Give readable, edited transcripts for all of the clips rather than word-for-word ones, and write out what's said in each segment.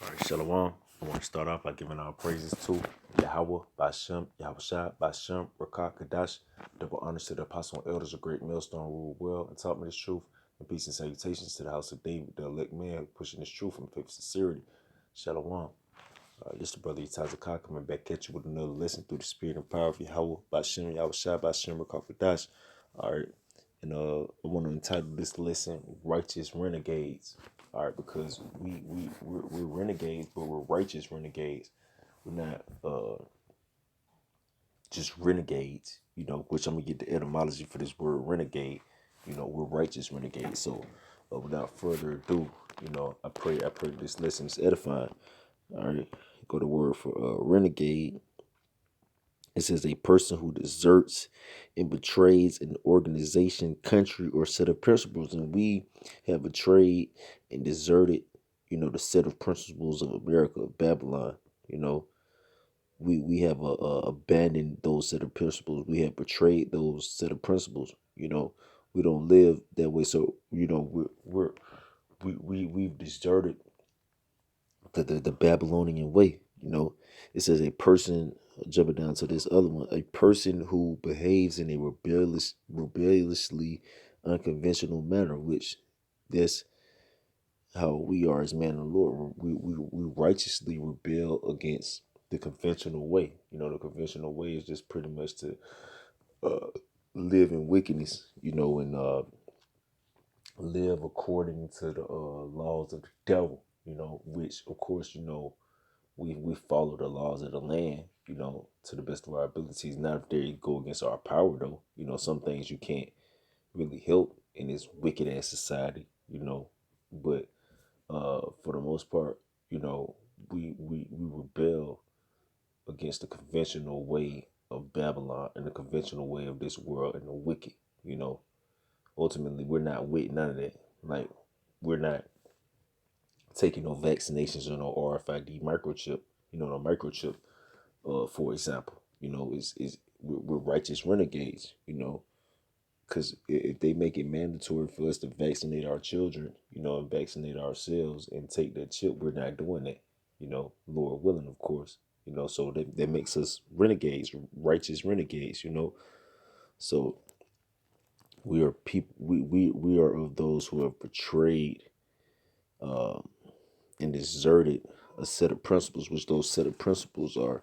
All right, Shalom. I want to start off by giving our praises to Yahweh, Bashem, Yahushua, Bashem, Rakah, Kadash. Double honors to the apostle and elders of great millstone rule well and taught me this truth. And peace and salutations to the house of David, the elect man, pushing this truth and faith sincerity. Shalom. This is the brother Itazakah coming back at you with another lesson through the spirit and power of Yahweh, Bashem, Yahushua, Bashem, Rakah, Kadash. All right. And I want to entitle this lesson "Righteous Renegades." All right, because we're renegades, but we're righteous renegades. We're not just renegades, Which I'm gonna get the etymology for this word renegade. We're righteous renegades. So, without further ado, I pray this lesson is edifying. All right, go to word for renegade. It says a person who deserts and betrays an organization, country, or set of principles. And we have betrayed and deserted, the set of principles of America, of Babylon. You know, we have abandoned those set of principles. We have betrayed those set of principles. We don't live that way. So, we've deserted the Babylonian way. It says a person, jumping down to this other one, a person who behaves in a rebelliously unconventional manner, which that's how we are as man and Lord. We righteously rebel against the conventional way. The conventional way is just pretty much to uh, live in wickedness, and live according to the laws of the devil, which of course, we follow the laws of the land, to the best of our abilities. Not if they go against our power though. Some things you can't really help in this wicked ass society, But for the most part, we rebel against the conventional way of Babylon and the conventional way of this world and the wicked, you know. Ultimately we're not with none of that. Like we're not taking no vaccinations or no RFID microchip, no microchip, for example, is we're righteous renegades, because if they make it mandatory for us to vaccinate our children, and vaccinate ourselves and take that chip, we're not doing that, Lord willing, of course, so that makes us renegades, righteous renegades, So we are people, we are of those who have betrayed um, and deserted a set of principles, which those set of principles are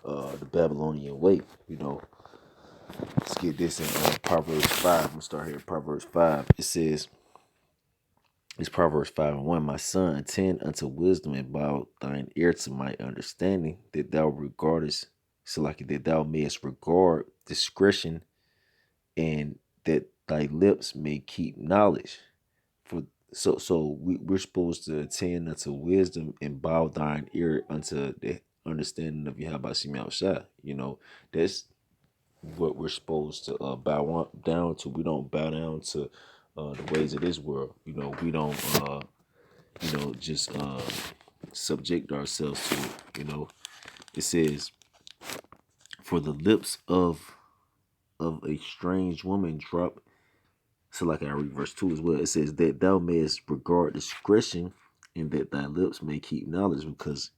the Babylonian way, Let's get this in Proverbs 5. I'm going to start here at Proverbs 5. It says, it's Proverbs 5:1. My son, attend unto wisdom and bow thine ear to my understanding, that thou regardest, so like that thou mayest regard discretion, and that thy lips may keep knowledge. For we're supposed to attend unto wisdom and bow thine ear unto the understanding of Yahweh Shema Shai. That's what we're supposed to down to. We don't bow down to the ways of this world. We don't just subject ourselves to it. It says, for the lips of a strange woman drop. So like I read verse 2 as well. It says that thou mayest regard discretion and that thy lips may keep knowledge, because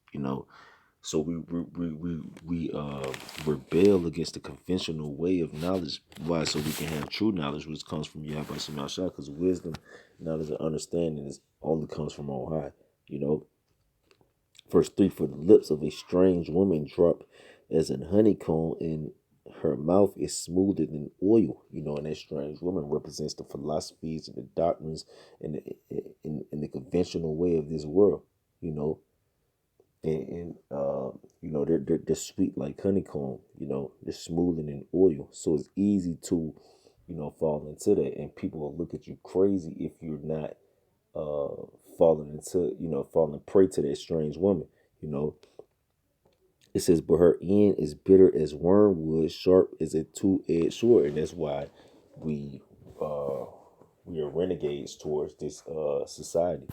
so we rebel against the conventional way of knowledge. Why? So we can have true knowledge, which comes from Yahweh Shema Shah, because wisdom, knowledge, and understanding only comes from on high. Verse 3, for the lips of a strange woman drop as an honeycomb, and her mouth is smoother than oil. And that strange woman represents the philosophies and the doctrines and in the conventional way of this world, you know. And they're sweet like honeycomb, they're smoother than oil. So it's easy to, fall into that. And people will look at you crazy if you're not falling prey to that strange woman. You know, it says, but her end is bitter as wormwood, sharp as a two-edged sword, and that's why we uh we are renegades towards this society.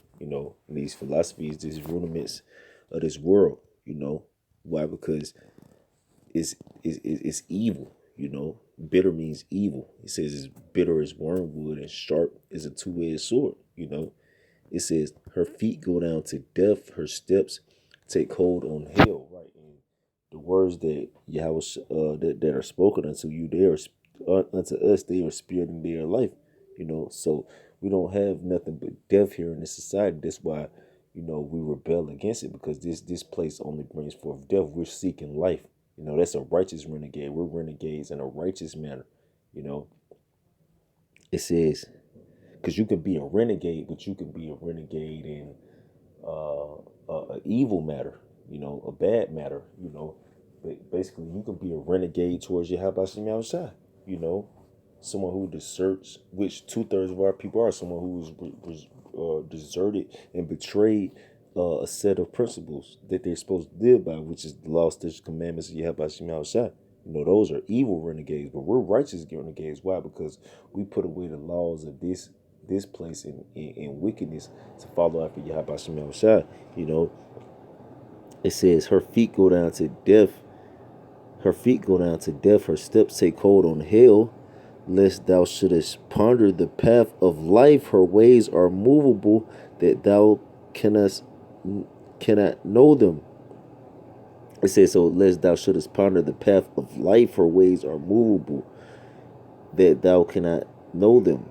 These philosophies, these rudiments of this world. Why? Because it's evil. Bitter means evil. It says it's bitter as wormwood and sharp as a two-edged sword. It says her feet go down to death, her steps take hold on hell. Right, and the words that Yahweh that are spoken unto you, they are unto us. They are spirit and they are life. So we don't have nothing but death here in this society. That's why we rebel against it, because this place only brings forth death. We're seeking life. That's a righteous renegade. We're renegades in a righteous manner. You know, it says, because you can be a renegade, but you can be a renegade in a evil matter, a bad matter, Basically, you can be a renegade towards your Habashim Yahushua, you know, someone who deserts, which 2/3 of our people are, someone who was deserted and betrayed a set of principles that they're supposed to live by, which is the law, statutes, commandments of Yahweh Shai. Those are evil renegades, but we're righteous renegades. Why? Because we put away the laws of this place in wickedness to follow after Yahweh Shai. It says her feet go down to death. Her feet go down to death. Her steps take hold on hell. Lest thou shouldest ponder the path of life. Her ways are movable, that thou cannot know them. It says, so lest thou shouldest ponder the path of life. Her ways are movable, that thou cannot know them.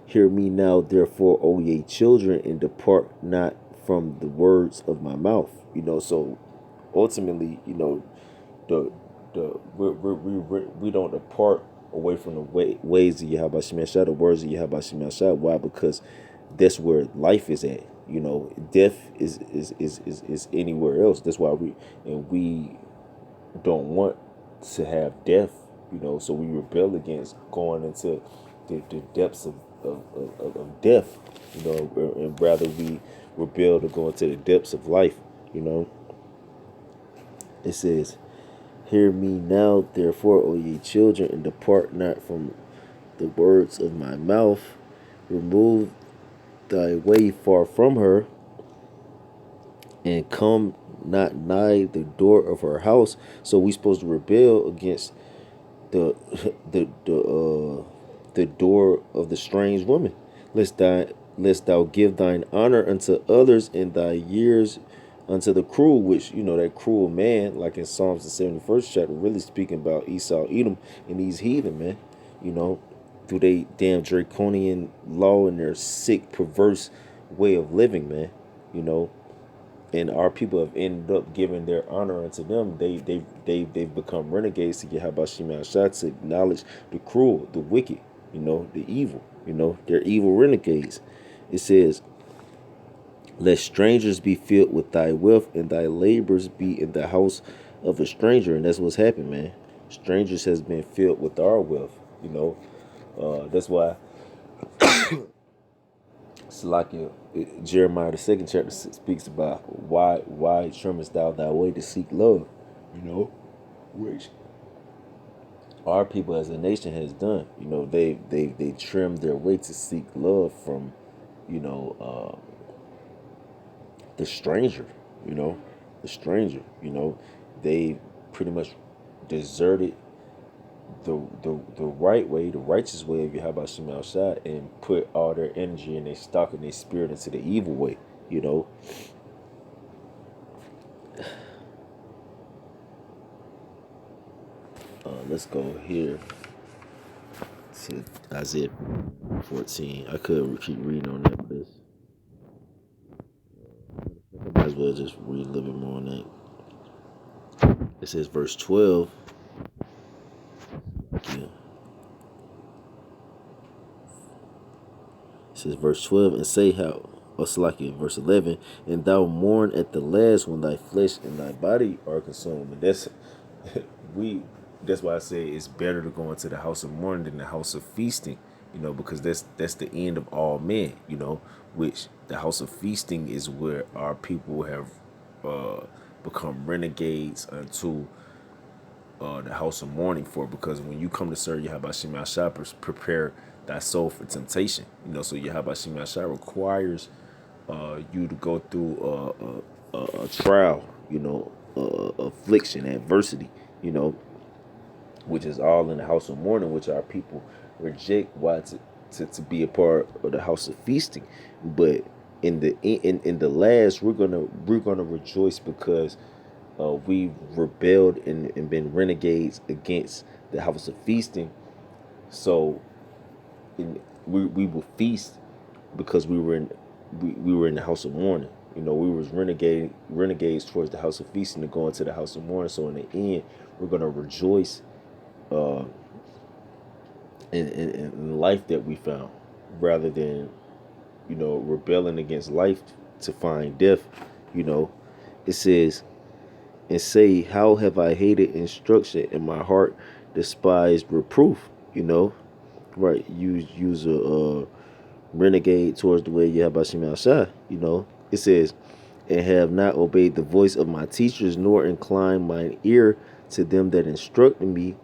Hear me now, therefore, O ye children, and depart not from the words of my mouth. So ultimately, the we don't depart away from the ways of Yahweh Shai, the words of Yahweh Shai. Why? Because that's where life is at. Death is anywhere else. That's why we don't want to have death. So we rebel against going into the depths of death. And rather we rebel to go into the depths of life. It says, hear me now, therefore, O ye children, and depart not from the words of my mouth. Remove thy way far from her, and come not nigh the door of her house. So we supposed to rebel against the the door of the strange woman. Lest thou give thine honor unto others, and thy years unto the cruel, which that cruel man, like in Psalms the 71st chapter, really speaking about Esau, Edom, and these heathen, man. Through they damn draconian law and their sick, perverse way of living, man. And our people have ended up giving their honor unto them. They've become renegades to get Habashim Shai, to acknowledge the cruel, the wicked, the evil. They're evil renegades. It says, let strangers be filled with thy wealth, and thy labors be in the house of a stranger. And that's what's happened, man. Strangers has been filled with our wealth. That's why it's like Jeremiah the 2nd chapter speaks about why trimmest thou thy way to seek love, which our people as a nation has done. They trimmed their way to seek love from, the stranger, the stranger. They pretty much deserted the right way, the righteous way of Yahweh Shema Shai, and put all their energy and their stock and their spirit into the evil way. Let's go here to Isaiah 14. I could keep reading on that, but I might as well just read a little bit more on that. It says verse 12. Yeah. It says verse 12, and say how, or Salakia, verse 11, and thou mourn at the last when thy flesh and thy body are consumed. And that's why I say it's better to go into the house of mourning than the house of feasting, because that's the end of all men, which the house of feasting is where our people have become renegades unto the house of mourning for. Because when you come to serve Yahweh Shema Shai, prepare thy soul for temptation. So Yahweh Shema Shai requires you to go through a trial, affliction, adversity, which is all in the house of mourning, which our people reject. Why? To be a part of the house of feasting. But in the last, we're gonna rejoice because we rebelled and been renegades against the house of feasting. So we will feast because we were in the house of mourning. We was renegades towards the house of feasting to go into the house of mourning. So in the end, we're gonna rejoice uh, in the life that we found, rather than rebelling against life to find death. You know, it says, and say, how have I hated instruction, and my heart despised reproof? Right? Use a renegade towards the way Yahabashim Shai. It says, and have not obeyed the voice of my teachers, nor inclined mine ear to them that instructed me.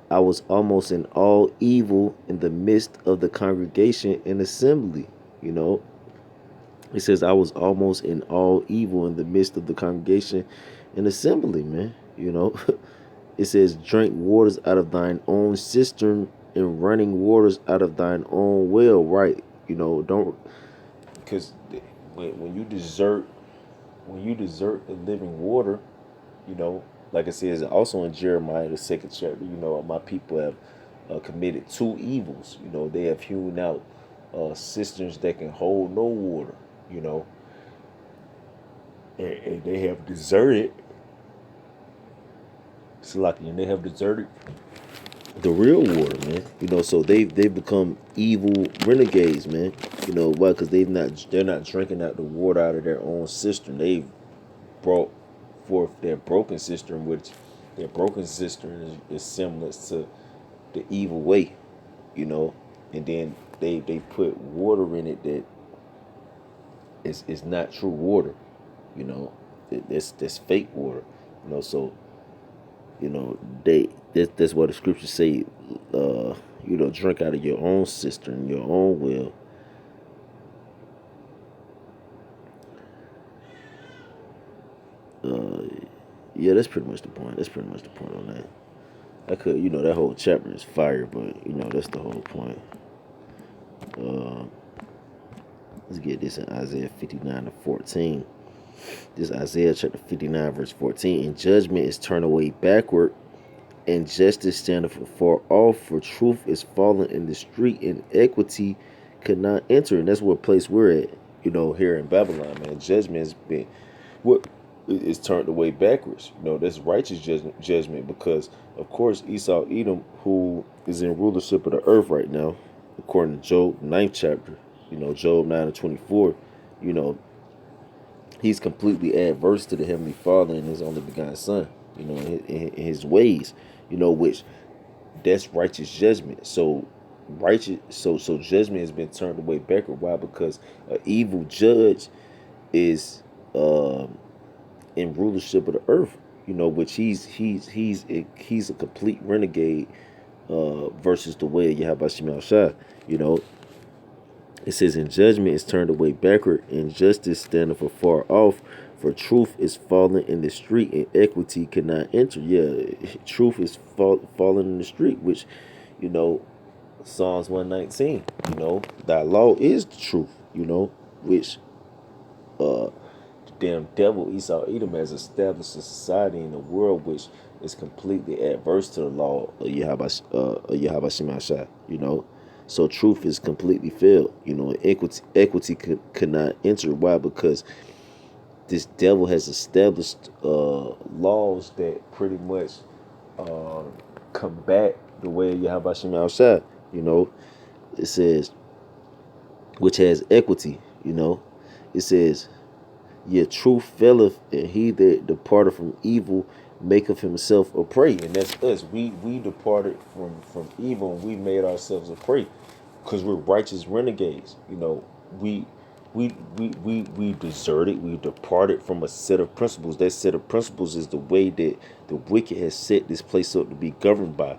I was almost in all evil in the midst of the congregation and assembly. You know, it says, I was almost in all evil in the midst of the congregation and assembly, man. It says, drink waters out of thine own cistern and running waters out of thine own well, right? Don't, because when you desert the living water, you know, like it says also in Jeremiah the second chapter, my people have committed two evils. They have hewn out cisterns that can hold no water, you know, and they have deserted. Salaki, and they have deserted the real water, man. So they've become evil renegades, man. Why? Because they're not drinking out the water out of their own cistern. They've brought forth their broken cistern, which their broken cistern is similar to the evil way, and then they put water in it that is not true water, you know. That's fake water, So that's what the scriptures say. Drink out of your own cistern, your own well. Uh, yeah, that's pretty much the point. That's pretty much the point on that. That whole chapter is fire, but that's the whole point. Uh, let's get this in Isaiah 59:14. This Isaiah chapter 59 verse 14. And judgment is turned away backward, and justice standeth afar off, for truth is fallen in the street, and equity could not enter. And that's what place we're at, here in Babylon, man. Judgment has been what is turned away backwards. That's righteous judgment because, of course, Esau Edom, who is in rulership of the earth right now, according to Job 9th chapter, Job 9:24, you know, he's completely adverse to the Heavenly Father and his only begotten Son, in his ways, which that's righteous judgment. So judgment has been turned away backward. Why? Because an evil judge is in rulership of the earth, which he's a complete renegade versus the way of Yahweh Shemel Shai. It says, in judgment is turned away backward, and justice standeth afar off, for truth is fallen in the street, and equity cannot enter. Yeah, truth is fallen in the street, which, Psalms 119, thy law is the truth, which the damn devil Esau Edom has established a society in the world which is completely adverse to the law of Yahweh Shema Shai, So truth is completely failed, equity could not enter. Why? Because this devil has established laws that pretty much uh, combat the way of Yahweh Shema Shai, It says, which has equity, It says, yet truth faileth, and he that departed from evil maketh himself a prey. And that's us. We departed from evil, and we made ourselves a prey because we're righteous renegades. We deserted. We departed from a set of principles. That set of principles is the way that the wicked has set this place up to be governed by.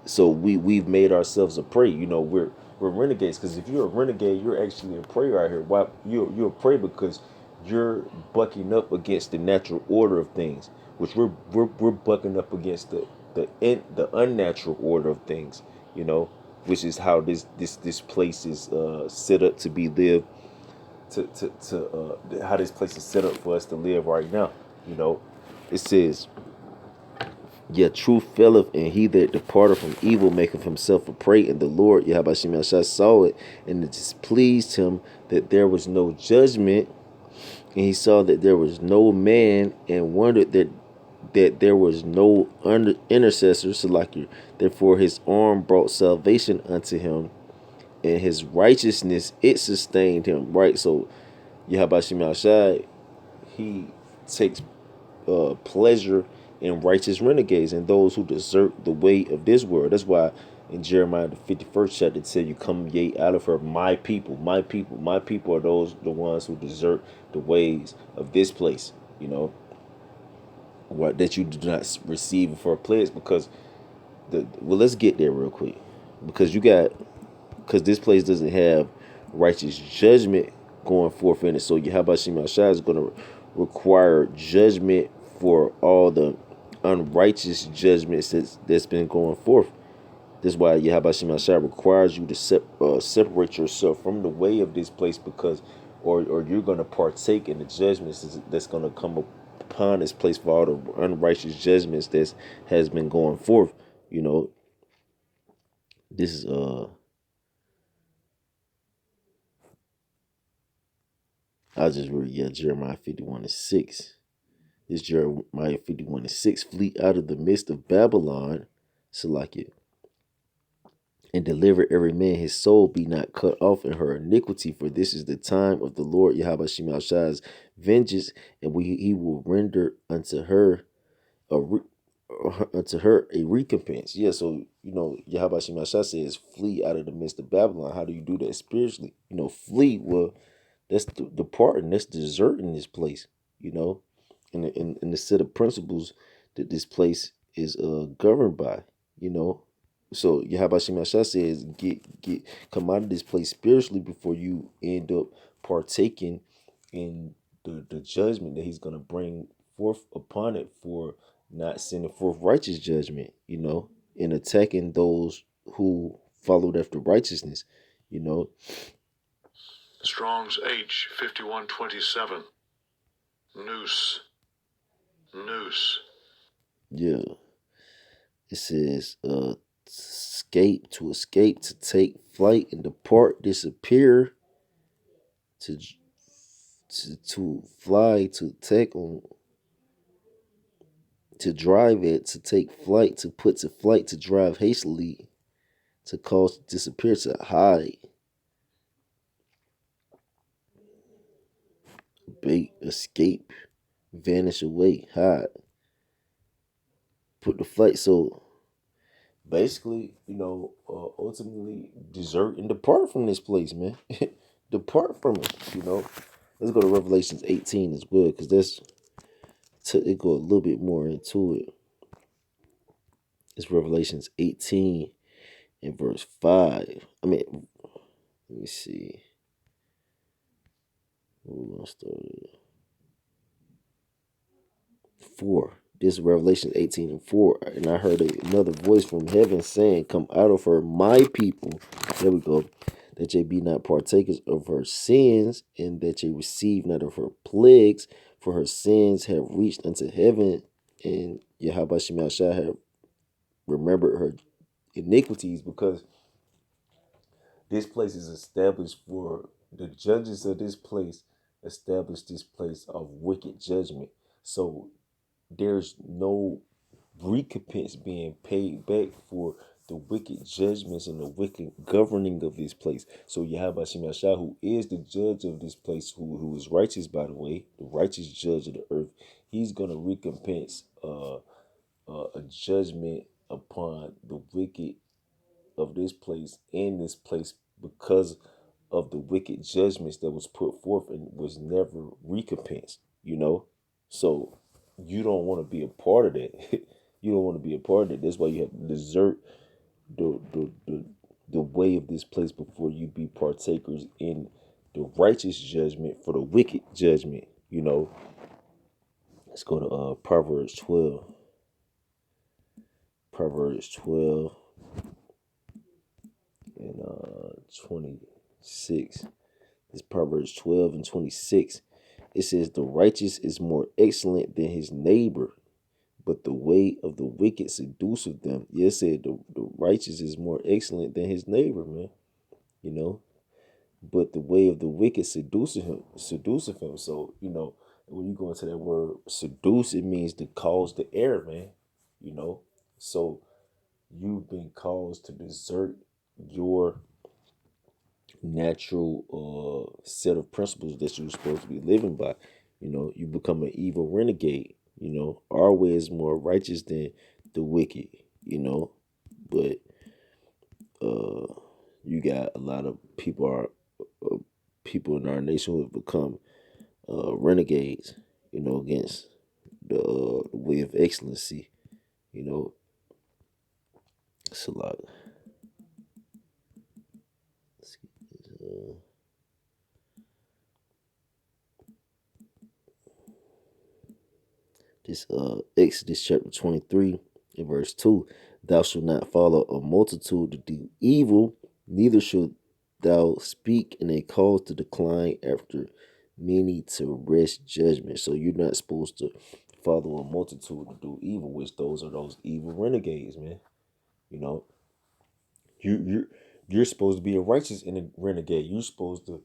So we've made ourselves a prey. We're renegades, because if you're a renegade, you're actually a prey right here. Why? You're a prey because you're bucking up against the natural order of things, which we're bucking up against the unnatural order of things. Which is how this place is set up to be lived. how this place is set up for us to live right now. You know, it says, "Yet truth faileth, and he that departed from evil maketh himself a prey. And the Lord Yahweh saw it, and it displeased him that there was no judgment. And he saw that there was no man, and wondered that there was no intercessor, so like you. Therefore his arm brought salvation unto him, and his righteousness it sustained him." Right? So Yahweh he takes pleasure in righteous renegades and those who desert the way of this world. That's why in Jeremiah the 51st chapter it said, "You come ye out of her, my people, my people, my people are those the ones who desert the ways of this place." You know, what that you do not receive for a pledge, because let's get there real quick, because this place doesn't have righteous judgment going forth in it. So Yahweh Shema Shai is going to require judgment for all the unrighteous judgments that's been going forth. This is why Yahweh Shema Shai requires you to separate yourself from the way of this place, because or you're going to partake in the judgments that's going to come upon this place for all the unrighteous judgments that has been going forth. You know, this is I just read Jeremiah 51:6. This Jeremiah 51:6. "Flee out of the midst of Babylon, Salakia, and deliver every man his soul, be not cut off in her iniquity, for this is the time of the Lord Yahweh Shema Shai's vengeance, and he will render a re- unto her a recompense." Yeah, so Yahweh Shema Shai says, "Flee out of the midst of Babylon." How do you do that spiritually? Flee. Well, that's departing. That's deserting this place. You know, in the set of principles that this place is governed by. You know, so Yahweh Shema Shai says, get come out of this place spiritually before you end up partaking in the judgment that He's gonna bring forth upon it for not sending forth righteous judgment. And attacking those who followed after righteousness. You know. Strong's H 5127. Noose. Yeah. It says, escape, to take flight and depart, disappear, to fly, to take on, to drive it, to take flight, to put to flight, to drive hastily, to cause, to disappear, to hide, bait, escape, vanish away, hide, put to flight. So basically, ultimately desert and depart from this place, man. Depart from it. Let's go to Revelations 18 as well, because it go a little bit more into it. It's Revelations 18 and verse 5. Let me see. We're gonna start at 4. This is Revelation 18:4. And I heard another voice from heaven saying, "Come out of her, my people." There we go. "That ye be not partakers of her sins, and that ye receive not of her plagues, for her sins have reached unto heaven, and Yahweh Shema Shai have remembered her iniquities." Because this place is established for the judges of this place, established this place of wicked judgment. So there's no recompense being paid back for the wicked judgments and the wicked governing of this place. So Yahweh Shema Shai, who is the judge of this place, who is righteous, by the way, the righteous judge of the earth, He's gonna recompense a judgment upon the wicked of this place in this place, because of the wicked judgments that was put forth and was never recompensed. So you don't want to be a part of that. You don't want to be a part of it. That's why you have to desert the way of this place before you be partakers in the righteous judgment for the wicked judgment. Let's go to Proverbs 12. Proverbs 12 and 26. It's Proverbs 12:26. It says, the righteous is more excellent than his neighbor, but the way of the wicked seduceth them. Yeah, it said the righteous is more excellent than his neighbor, man. You know, but the way of the wicked seduceth him. So, when you go into that word seduce, it means to cause the error, man. You know, so you've been caused to desert your natural set of principles that you're supposed to be living by. You become an evil renegade. Our way is more righteous than the wicked. But uh, you got a lot of people in our nation who have become renegades. Against the way of excellency. You know, it's a lot. This Exodus chapter 23 and verse 2. Thou shalt not follow a multitude to do evil, neither shalt thou speak in a cause to decline after many to wrest judgment. So you're not supposed to follow a multitude to do evil, which those evil renegades, man. You know, you're supposed to be a righteous and a renegade. You're supposed to,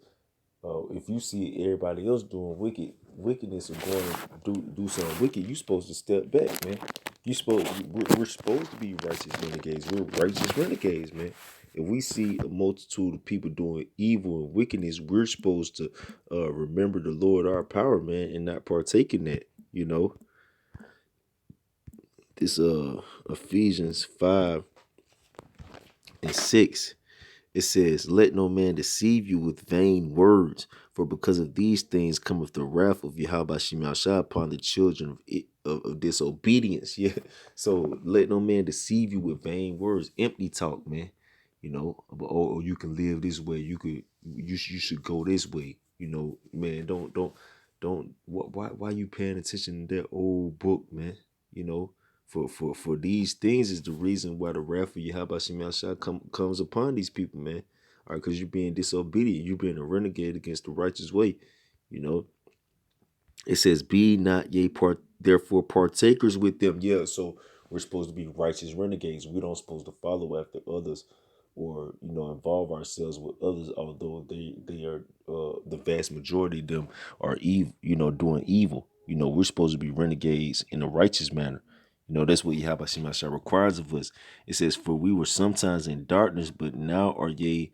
if you see everybody else doing wickedness or going to do something wicked, you're supposed to step back, man. We're supposed to be righteous renegades. We're righteous renegades, man. If we see a multitude of people doing evil and wickedness, we're supposed to remember the Lord our power, man, and not partake in that. This Ephesians 5:6. It says, let no man deceive you with vain words, for because of these things cometh the wrath of Yahweh Shemashah upon the children of disobedience. Yeah. So let no man deceive you with vain words, empty talk, man. Oh, you can live this way. You should go this way. Man, why you paying attention to that old book, man? For these things is the reason why the wrath of Yahweh Shemashah comes upon these people, man. All right, because you're being disobedient, you're being a renegade against the righteous way. You know, it says, "Be not ye therefore partakers with them." Yeah, so we're supposed to be righteous renegades. We don't supposed to follow after others, or involve ourselves with others. Although they are the vast majority of them are evil. Doing evil. We're supposed to be renegades in a righteous manner. That's what Yahweh Shemashah requires of us. It says, "For we were sometimes in darkness, but now are ye."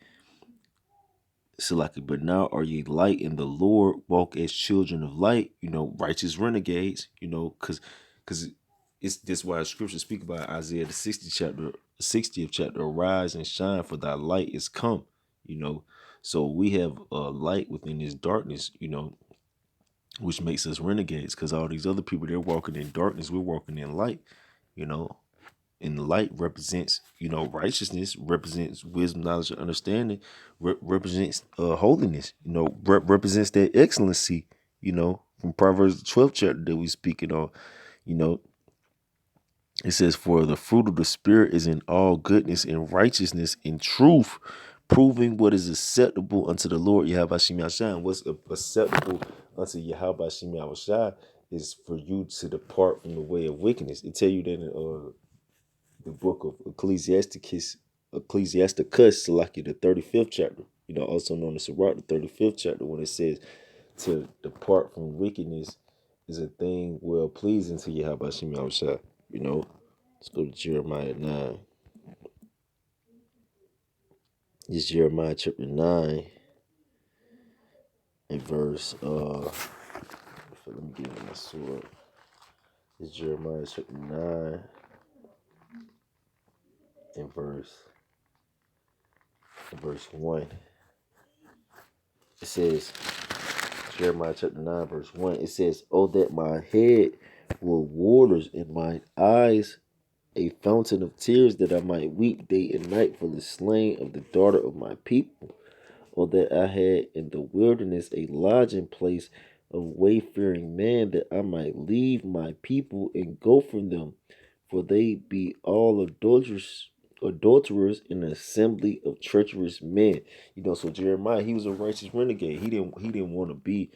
But now are ye light in the Lord, walk as children of light, righteous renegades, because it's this why scripture speak about Isaiah the 60th chapter, arise and shine, for thy light is come, So we have a light within this darkness, which makes us renegades, because all these other people, they're walking in darkness, we're walking in light, you know. And the light represents, righteousness, represents wisdom, knowledge, and understanding, represents holiness, represents that excellency, from Proverbs the 12th chapter that we speaking on, you know. It says, for the fruit of the Spirit is in all goodness and righteousness and truth, proving what is acceptable unto the Lord Yahweh Shem Yahshai. What's acceptable unto Yahweh Shem Yahshai is for you to depart from the way of wickedness. It tell you that in the book of Ecclesiasticus, like the 35th chapter, also known as Sirach, the 35th chapter, when it says to depart from wickedness is a thing well pleasing to Yahweh Shem Yahshai. Let's go to Jeremiah 9. It's Jeremiah chapter 9 and verse let me get my sword. It's Jeremiah chapter 9 and verse 1. It says, Jeremiah chapter 9 verse 1. It says, oh, that my head were waters and my eyes a fountain of tears, that I might weep day and night for the slain of the daughter of my people. Or that I had in the wilderness a lodging place of wayfaring man, that I might leave my people and go from them. For they be all adulterers, adulterers, in an assembly of treacherous men. So Jeremiah, he was a righteous renegade. He didn't want to be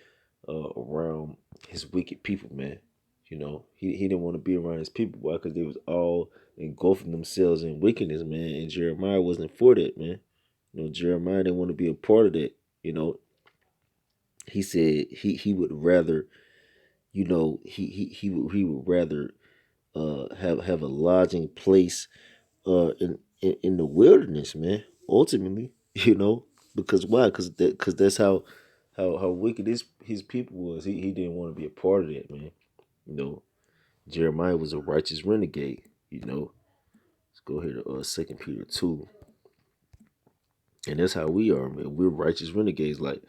around his wicked people, man. He didn't want to be around his people. Why? Because they was all engulfing themselves in wickedness, man. And Jeremiah wasn't for that, man. Jeremiah didn't want to be a part of that. He said he would rather, he would rather have a lodging place in the wilderness, man. Ultimately, because why? Because that's how wicked his people was. He didn't want to be a part of that, man. You know, Jeremiah was a righteous renegade. Let's go here to 2 Peter 2, and that's how we are, man. We're righteous renegades. Like,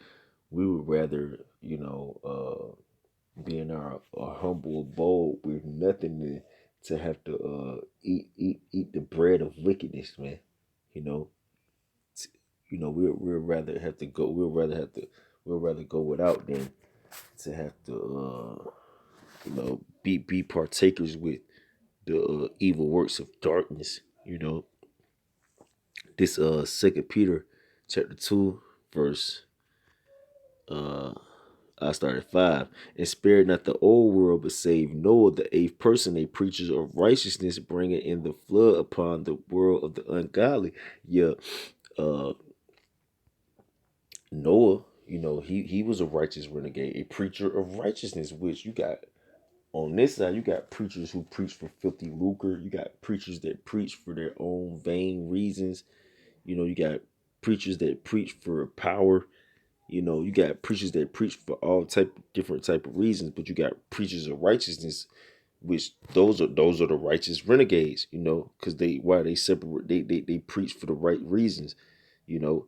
we would rather, be in our humble abode with nothing to have to eat the bread of wickedness, man. You know, we'll rather have to go. We'll rather go without than to have to be partakers with the evil works of darkness. This 2 Peter chapter 2 verse uh I started 5. And spared not the old world, but saved Noah, the eighth person, a preacher of righteousness, bringing in the flood upon the world of the ungodly. Yeah, uh, Noah, he was a righteous renegade, a preacher of righteousness, which you got on this side, you got preachers who preach for filthy lucre. You got preachers that preach for their own vain reasons. You got preachers that preach for power. You got preachers that preach for all different type of reasons, but you got preachers of righteousness, which those are the righteous renegades. Because they separate, they preach for the right reasons. You know,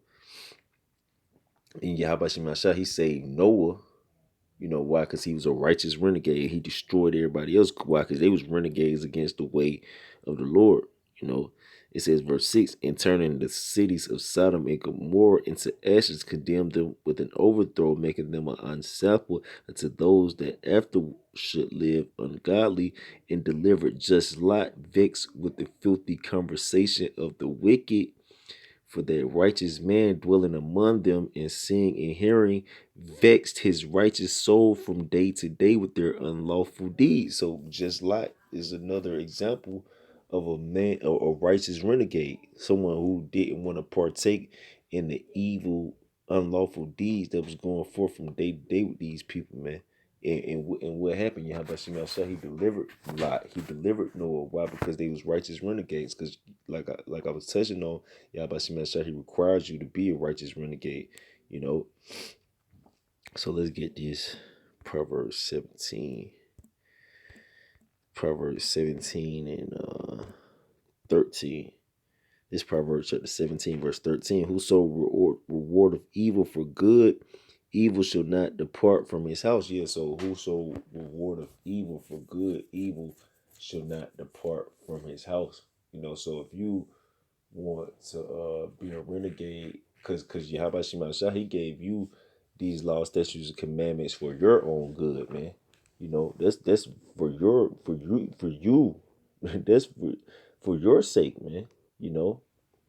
and Yahweh Shemashah, he saved Noah. Why? Because he was a righteous renegade. He destroyed everybody else. Why? Because they was renegades against the way of the Lord. You know, it says verse 6, and turning the cities of Sodom and Gomorrah into ashes, condemned them with an overthrow, making them an unsample unto those that after should live ungodly, and delivered just Lot, vexed with the filthy conversation of the wicked. For that righteous man dwelling among them, and seeing and hearing, vexed his righteous soul from day to day with their unlawful deeds. So just like is another example of a man, a righteous renegade, someone who didn't want to partake in the evil, unlawful deeds that was going forth from day to day with these people, man. And what happened? Yahweh Shemashah, he delivered Lot. He delivered Noah. Why? Because they was righteous renegades. Because like I was touching on, Yahweh Shemashah, he requires you to be a righteous renegade. You know. So let's get this Proverbs 17. Proverbs 17 and 13. This Proverbs chapter 17, verse 13. Whoso reward of evil for good, evil shall not depart from his house. Yeah, so whoso reward of evil for good, evil shall not depart from his house. So if you want to be a renegade, because Yahweh Shemashah, he gave you these laws, statutes, and commandments for your own good, man. That's for you. That's for your sake, man. You know,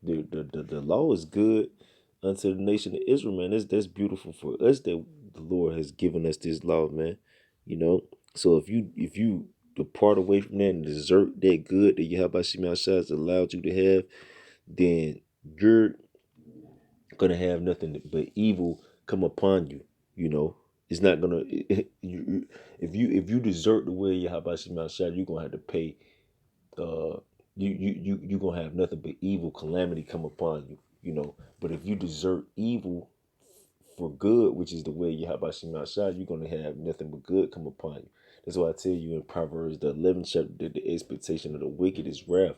the law is good unto the nation of Israel, man. That's beautiful for us that the Lord has given us this law, man. So if you depart away from that and desert that good that Yahweh Shemashah has allowed you to have, then you're gonna have nothing but evil come upon you. It's not gonna. If you desert the way Yahweh Shemashah, you're gonna have to pay. Uh, you gonna have nothing but evil calamity come upon you. But if you desert evil for good, which is the way Yahweh Shemashah, you're gonna have nothing but good come upon you. That's why I tell you in Proverbs the 11th chapter that the expectation of the wicked is wrath,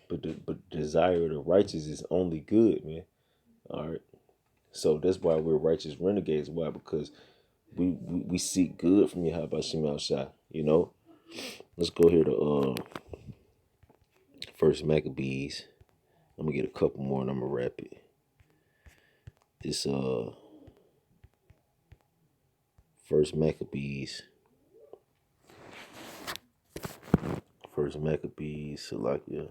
but the desire of the righteous is only good, man. All right. So that's why we're righteous renegades. Why? Because we seek good from Yahweh Shemal Shai. Let's go here to First Maccabees. I'm gonna get a couple more and I'm gonna wrap it. This First Maccabees, Salakia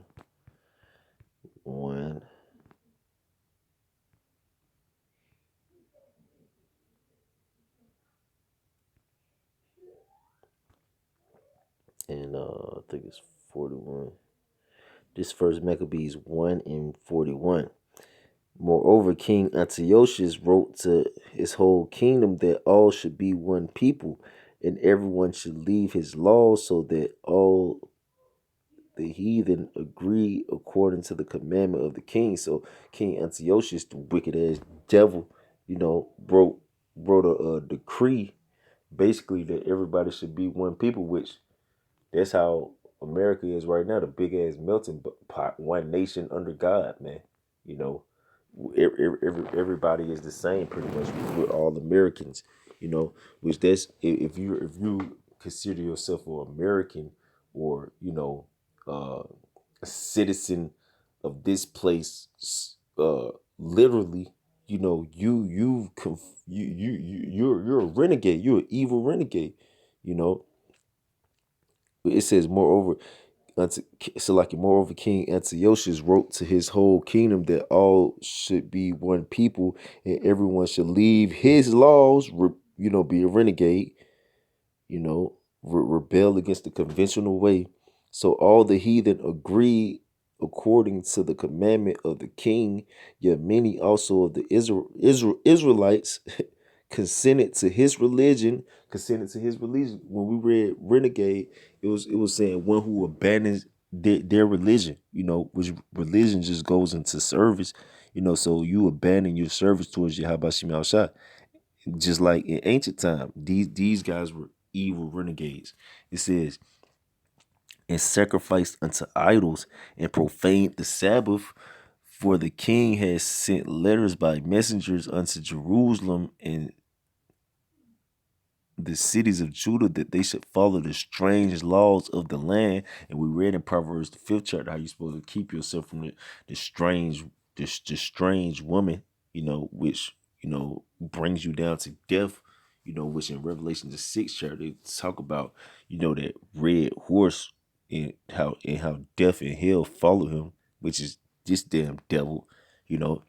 I think it's 41. This first Maccabees 1 and 41. Moreover, King Antiochus wrote to his whole kingdom that all should be one people, and everyone should leave his laws, so that all the heathen agree according to the commandment of the king. So King Antiochus, the wicked ass devil, wrote a decree basically that everybody should be one people, which that's how America is right now, the big ass melting pot, one nation under God, man. You know, everybody is the same pretty much. We're all Americans, which that's if you consider yourself an American or uh, a citizen of this place, literally, you're a renegade. You're an evil renegade. You know, it says, moreover, moreover, King Antiochus wrote to his whole kingdom that all should be one people, and everyone should leave his laws, be a renegade, rebel against the conventional way. So all the heathen agreed according to the commandment of the king. Yet many also of the Israelites consented to his religion. When we read renegade, it was saying one who abandons their religion. Which religion just goes into service. So you abandon your service towards Yahweh Shema Shah. Just like in ancient time, these guys were evil renegades. It says, and sacrificed unto idols and profaned the Sabbath. For the king has sent letters by messengers unto Jerusalem and the cities of Judah that they should follow the strange laws of the land. And we read in Proverbs the 5th chapter how you're supposed to keep yourself from the strange woman, which brings you down to death. Which in Revelation the 6th chapter they talk about, that red horse and how death and hell follow him, which is this damn devil. It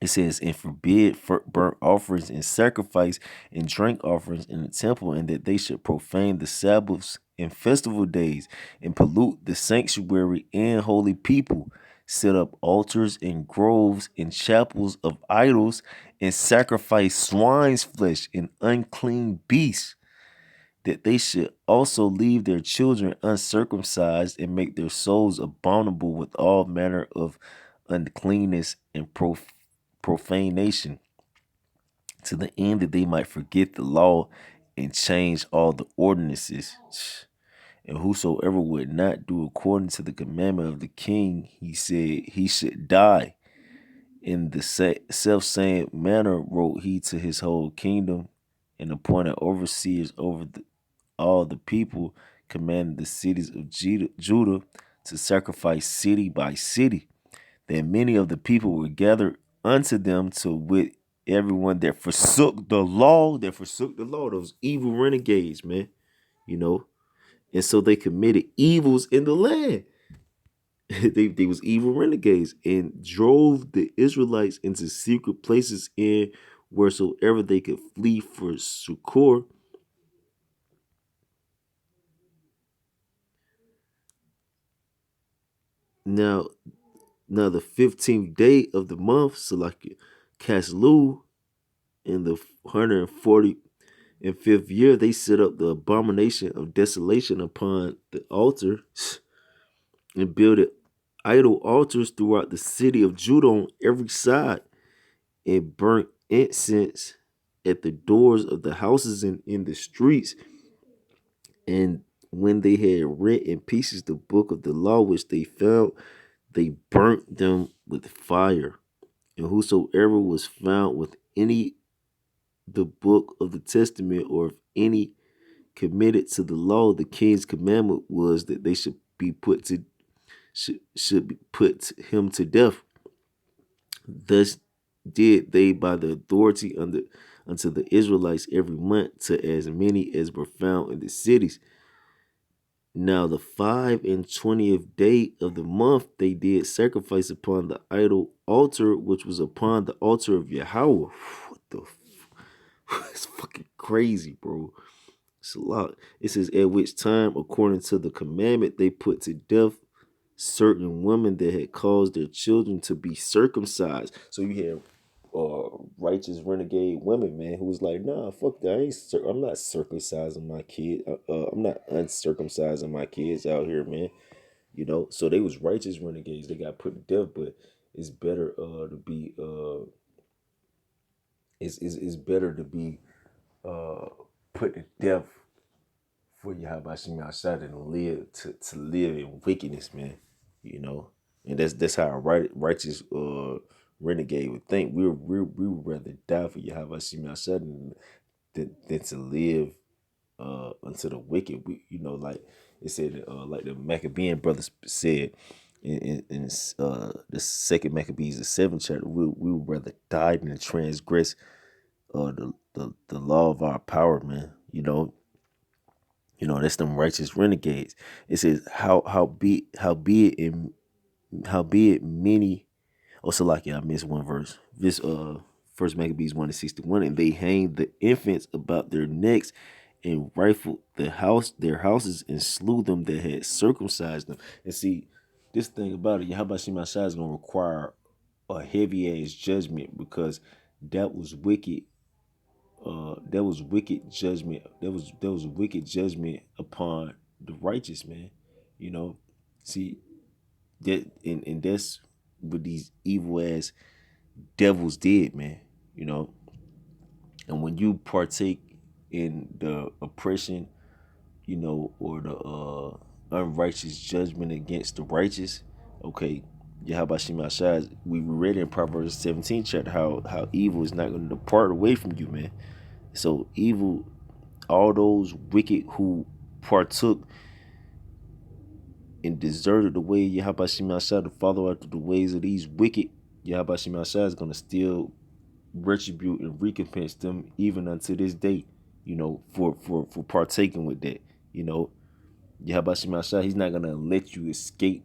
says, and forbid burnt offerings and sacrifice and drink offerings in the temple, and that they should profane the Sabbaths and festival days, and pollute the sanctuary and holy people, set up altars and groves and chapels of idols, and sacrifice swine's flesh and unclean beasts, that they should also leave their children uncircumcised, and make their souls abominable with all manner of uncleanness and profanation, to the end that they might forget the law and change all the ordinances. And whosoever would not do according to the commandment of the king, he said he should die. In the self-same manner wrote he to his whole kingdom, and appointed overseers over all the people, commanded the cities of Judah to sacrifice city by city, that many of the people were gathered unto them, to wit, everyone that forsook the law, those evil renegades, man, and so they committed evils in the land. they was evil renegades, and drove the Israelites into secret places in wheresoever they could flee for succor. Now, the 15th day of the month, Salakia Caslu, in the 145th year, they set up the abomination of desolation upon the altar, and builded idol altars throughout the city of Judah on every side, and burnt incense at the doors of the houses and in the streets. And when they had rent in pieces the book of the law which they found, they burnt them with fire. And whosoever was found with any the book of the testament, or if any committed to the law, the king's commandment was that they should be should be put him to death. Thus did they by the authority unto the Israelites every month, to as many as were found in the cities. Now the 25th day of the month they did sacrifice upon the idol altar, which was upon the altar of Yahweh. What the it's fucking crazy, bro. It's a lot. It says, at which time, according to the commandment, they put to death certain women that had caused their children to be circumcised. So you have righteous renegade women, man, who was like, nah, fuck that. I'm not circumcising my kid. I'm not uncircumcising my kids out here, man. You know, so they was righteous renegades. They got put to death, but it's better to be it's better to be uh put to death for Yahabashim outside and live to live in wickedness, man. You know, and that's how a righteous renegade would think. We would rather die for Yahabashim outside than to live unto the wicked. We, you know, like it said, like the Maccabean brothers said in the second Maccabees, the seventh chapter, we would rather die than transgress the law of our power, man. You know, that's them righteous renegades. It says how be it many. Oh, so like, yeah, I missed one verse. This First Maccabees 1:61, and they hanged the infants about their necks and rifled their houses and slew them that had circumcised them. And see, this thing about it, Yahabashim Mashai is gonna require a heavy ass judgment because that was wicked. That was wicked judgment. That was wicked judgment upon the righteous, man. You know, see that, and that's what these evil ass devils did, man. You know, and when you partake in the oppression, you know, or the unrighteous judgment against the righteous, okay, Yahabashim Ashaz, we read in Proverbs 17 chapter how evil is not going to depart away from you, man. So evil, all those wicked who partook and deserted the way Yahabashim Ashaz to follow after the ways of these wicked, Yahabashim Ashaz is going to still retribute and recompense them even unto this day, you know, for partaking with that. You know, Yahabashim Ashah, he's not gonna let you escape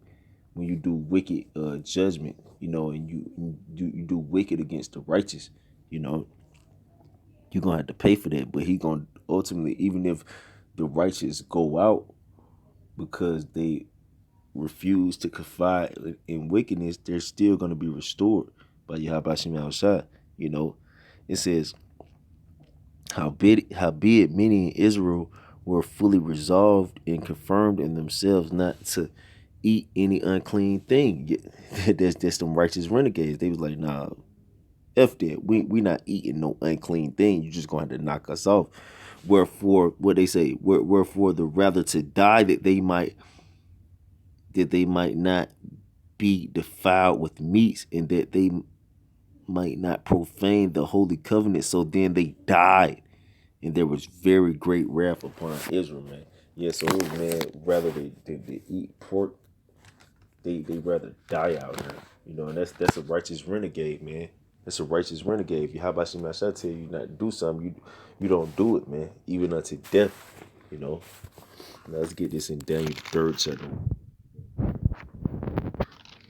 when you do wicked judgment, you know, and you do wicked against the righteous, you know, you're gonna have to pay for that. But he gonna ultimately, even if the righteous go out because they refuse to confide in wickedness, they're still gonna be restored by Yahabashim Ashah. You know, it says, howbeit many in Israel were fully resolved and confirmed in themselves not to eat any unclean thing. That's them righteous renegades. They was like, nah, F that. We not eating no unclean thing. You just gonna have to knock us off. Wherefore, what they say, wherefore the rather to die that they might not be defiled with meats, and that they might not profane the holy covenant. So then they died, and there was very great wrath upon Israel, man. Yeah, so man, rather they eat pork, they rather die out here. You know, and that's a righteous renegade, man. That's a righteous renegade. If you how about you, man, I tell you not to do something, you don't do it, man. Even unto death, you know. Now let's get this in Daniel 3rd chapter.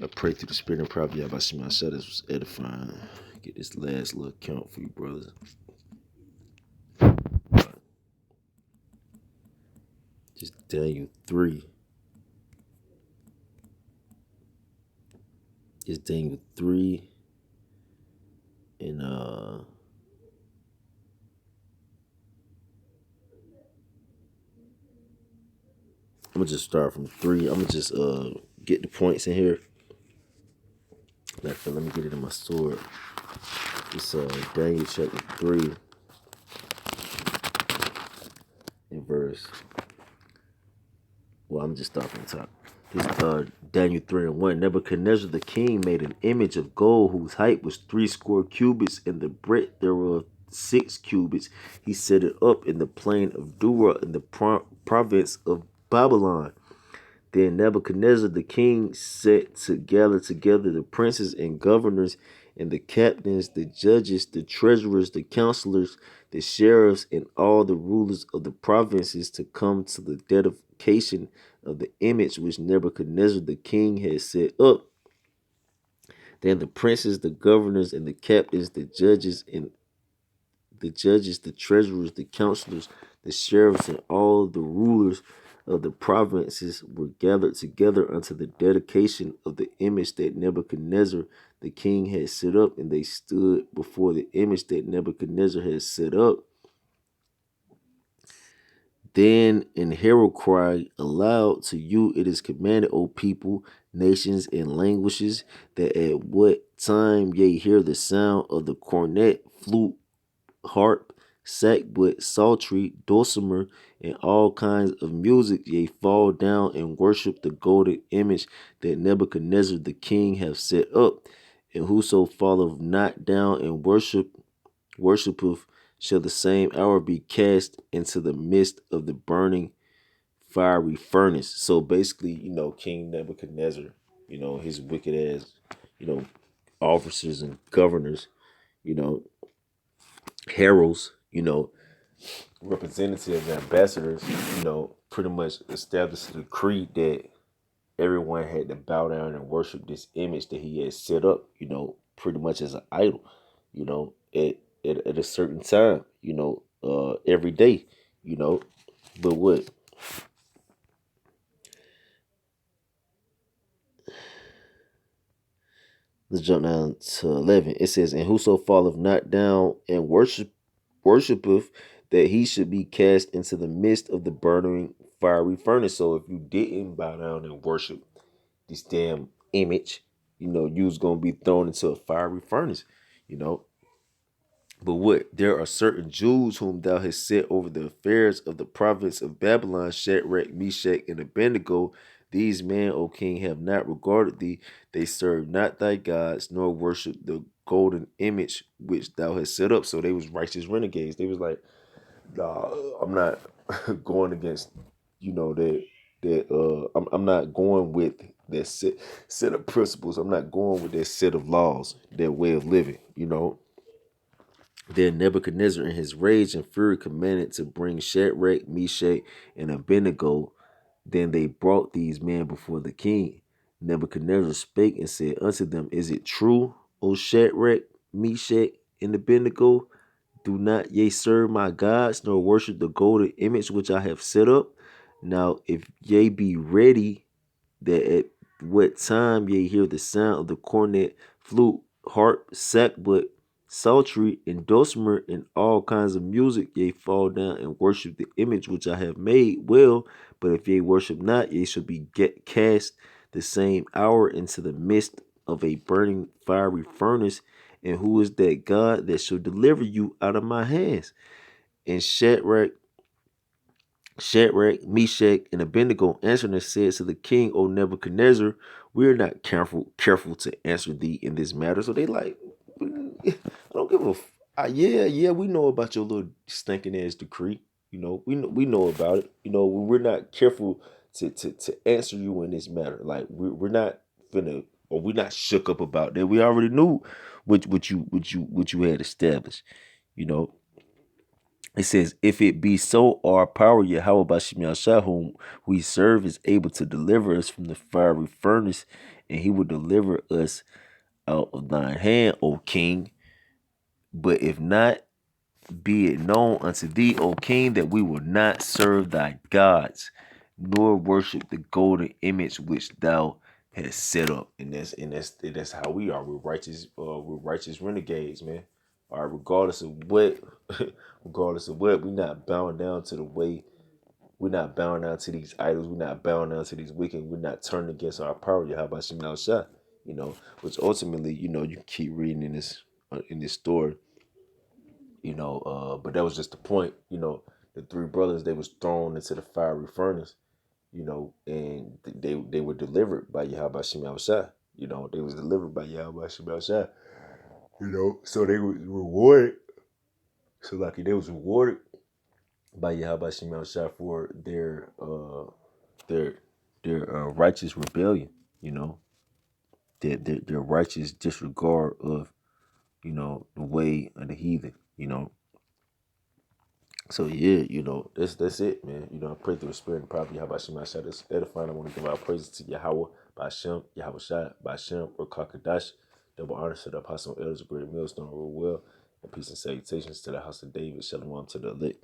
I pray through the spirit and prophet. How about you, man? This was edifying. Get this last little count for you, brothers. Just Daniel 3. It's Daniel 3 and I'm gonna just start from 3. I'm gonna just get the points in here. Let me get it in my sword. It's Daniel chapter 3 and verse. Well, I'm just starting from the top. It's Daniel 3 and 1. Nebuchadnezzar the king made an image of gold whose height was 60 cubits and the breadth thereof 6 cubits. He set it up in the plain of Dura in the province of Babylon. Then Nebuchadnezzar the king set to gather together the princes and governors and the captains, the judges, the treasurers, the counselors, the sheriffs, and all the rulers of the provinces to come to the dedication of the image which Nebuchadnezzar the king had set up. Then the princes, the governors, and the captains, the judges, the treasurers, the counselors, the sheriffs and all the rulers of the provinces were gathered together unto the dedication of the image that Nebuchadnezzar the king had set up, and they stood before the image that Nebuchadnezzar had set up. Then an herald cried aloud, to you it is commanded, O people, nations, and languages, that at what time ye hear the sound of the cornet, flute, harp, sackbut, psaltery, dulcimer, and all kinds of music, ye fall down and worship the golden image that Nebuchadnezzar the king hath set up. And whoso falleth not down and worshipeth shall the same hour be cast into the midst of the burning fiery furnace. So basically, King Nebuchadnezzar, his wicked ass, you know, officers and governors, you know, heralds, representatives, ambassadors, pretty much established a decree that everyone had to bow down and worship this image that he had set up, pretty much as an idol, at a certain time, every day, you know. But what? Let's jump down to 11. It says, and whoso falleth not down and worshipeth, that he should be cast into the midst of the burning fiery furnace. So if you didn't bow down and worship this damn image, you was gonna be thrown into a fiery furnace, you know. But what? There are certain Jews whom thou hast set over the affairs of the province of Babylon, Shadrach, Meshach, and Abednego. These men, O king, have not regarded thee. They serve not thy gods, nor worship the golden image which thou hast set up. So they was righteous renegades. They was like, nah, I'm not going against, I'm not going with that set of principles. I'm not going with that set of laws, that way of living. Then Nebuchadnezzar, in his rage and fury, commanded to bring Shadrach, Meshach, and Abednego. Then they brought these men before the king. Nebuchadnezzar spake and said unto them, is it true, O Shadrach, Meshach, and Abednego? Do not ye serve my gods, nor worship the golden image which I have set up? Now, if ye be ready, that at what time ye hear the sound of the cornet, flute, harp, sackbut, psaltery, and dulcimer, and all kinds of music, ye fall down and worship the image which I have made. Well, but if ye worship not, ye shall be cast the same hour into the midst of a burning fiery furnace. And who is that God that shall deliver you out of my hands? And Shadrach, Meshach, and Abednego answered and said to the king, O Nebuchadnezzar, we are not careful to answer thee in this matter. So they like, I don't give a yeah, we know about your little stinking ass decree. We know about it. We're not careful to answer you in this matter. Like we're not finna, or we're not shook up about that. We already knew what you had established. You know, it says, if it be so, our power Yahweh Bashim Yahshua, whom we serve, is able to deliver us from the fiery furnace, and he will deliver us out of thine hand, O king. But if not, be it known unto thee, O king, that we will not serve thy gods, nor worship the golden image which thou hast set up. And that's how we are. We're righteous renegades, man. All right, regardless of what, we're not bowing down to the way. We're not bowing down to these idols. We're not bowing down to these wicked. We're not turning against our power. How about Shemal Shah? Which ultimately, you can keep reading in this story. But that was just the point. The three brothers, they was thrown into the fiery furnace. And they were delivered by Yahweh Shemal Shah. They was delivered by Yahweh Shemal Shah. So they were rewarded. So like they was rewarded by Yahweh Shemal Shah for their righteous rebellion. Their righteous disregard of the way of the heathen. So yeah, that's it, man. I pray through the spirit and probably how about Shema Shah this edifying. I want to give our praises to Yahweh, Bashem, Yahweh Shah, Bashem, or Kakadash. Double honor to the apostle elders, great millstone, rule well, and peace and salutations to the house of David, shalom to the elect.